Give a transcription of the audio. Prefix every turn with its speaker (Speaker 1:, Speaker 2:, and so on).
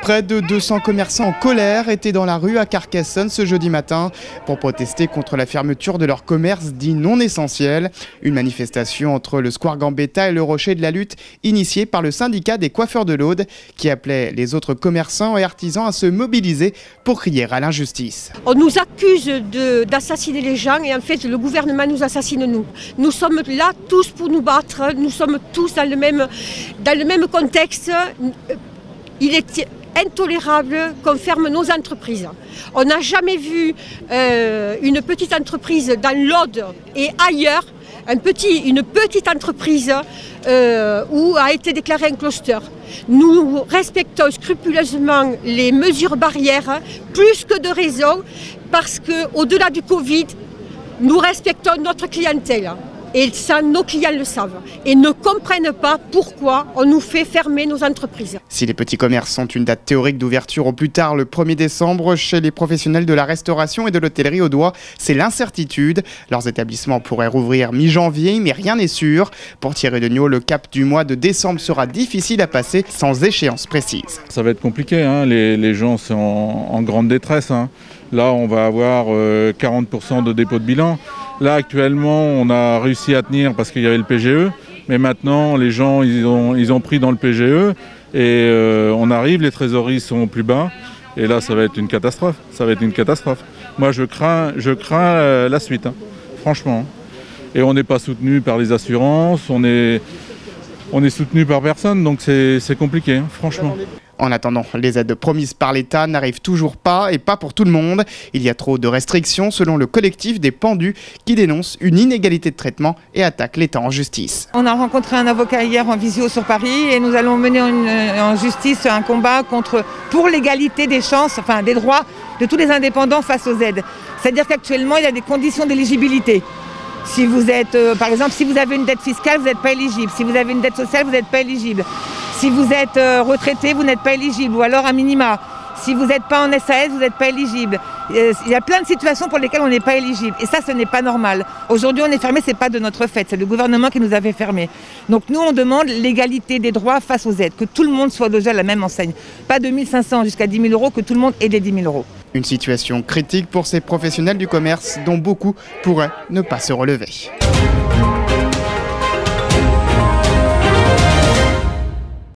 Speaker 1: Près de 200 commerçants en colère étaient dans la rue à Carcassonne ce jeudi matin pour protester contre la fermeture de leur commerce dit non essentiel. Une manifestation entre le Square Gambetta et le Rocher de la Lutte initiée par le syndicat des coiffeurs de l'Aude qui appelait les autres commerçants et artisans à se mobiliser pour crier à l'injustice.
Speaker 2: On nous accuse d'assassiner les gens et en fait le gouvernement nous assassine nous. Nous sommes là tous pour nous battre, nous sommes tous dans le même contexte. Il est intolérable qu'on ferme nos entreprises. On n'a jamais vu une petite entreprise dans l'Aude et ailleurs, une petite entreprise où a été déclaré un cluster. Nous respectons scrupuleusement les mesures barrières, plus que de raison, parce qu'au-delà du Covid, nous respectons notre clientèle. Et ça, nos clients le savent et ne comprennent pas pourquoi on nous fait fermer nos entreprises.
Speaker 1: Si les petits commerces ont une date théorique d'ouverture au plus tard le 1er décembre, chez les professionnels de la restauration et de l'hôtellerie audois, c'est l'incertitude. Leurs établissements pourraient rouvrir mi-janvier, mais rien n'est sûr. Pour Thierry Degnaud, le cap du mois de décembre sera difficile à passer sans échéance précise.
Speaker 3: Ça va être compliqué, hein. Les gens sont en grande détresse. Hein. Là, on va avoir 40% de dépôt de bilan. Là, actuellement, on a réussi à tenir parce qu'il y avait le PGE. Mais maintenant, les gens, ils ont pris dans le PGE. Et on arrive, les trésoreries sont au plus bas. Et là, ça va être une catastrophe. Ça va être une catastrophe. Moi, je crains la suite, hein, franchement. Et on n'est pas soutenu par les assurances. On est soutenu par personne. Donc, c'est compliqué, hein, franchement.
Speaker 1: En attendant, les aides promises par l'État n'arrivent toujours pas et pas pour tout le monde. Il y a trop de restrictions selon le collectif des pendus qui dénonce une inégalité de traitement et attaque l'État en justice.
Speaker 4: On a rencontré un avocat hier en visio sur Paris et nous allons mener en justice un combat pour l'égalité des chances, enfin des droits de tous les indépendants face aux aides. C'est-à-dire qu'actuellement, il y a des conditions d'éligibilité. Si vous êtes, par exemple, si vous avez une dette fiscale, vous n'êtes pas éligible. Si vous avez une dette sociale, vous n'êtes pas éligible. Si vous êtes retraité, vous n'êtes pas éligible, ou alors à minima. Si vous n'êtes pas en SAS, vous n'êtes pas éligible. Il y a plein de situations pour lesquelles on n'est pas éligible. Et ça, ce n'est pas normal. Aujourd'hui, on est fermé, ce n'est pas de notre fait. C'est le gouvernement qui nous avait fermés. Donc nous, on demande l'égalité des droits face aux aides. Que tout le monde soit logé à la même enseigne. Pas de 1 500 jusqu'à 10 000 euros, que tout le monde ait les 10 000 euros.
Speaker 1: Une situation critique pour ces professionnels du commerce dont beaucoup pourraient ne pas se relever.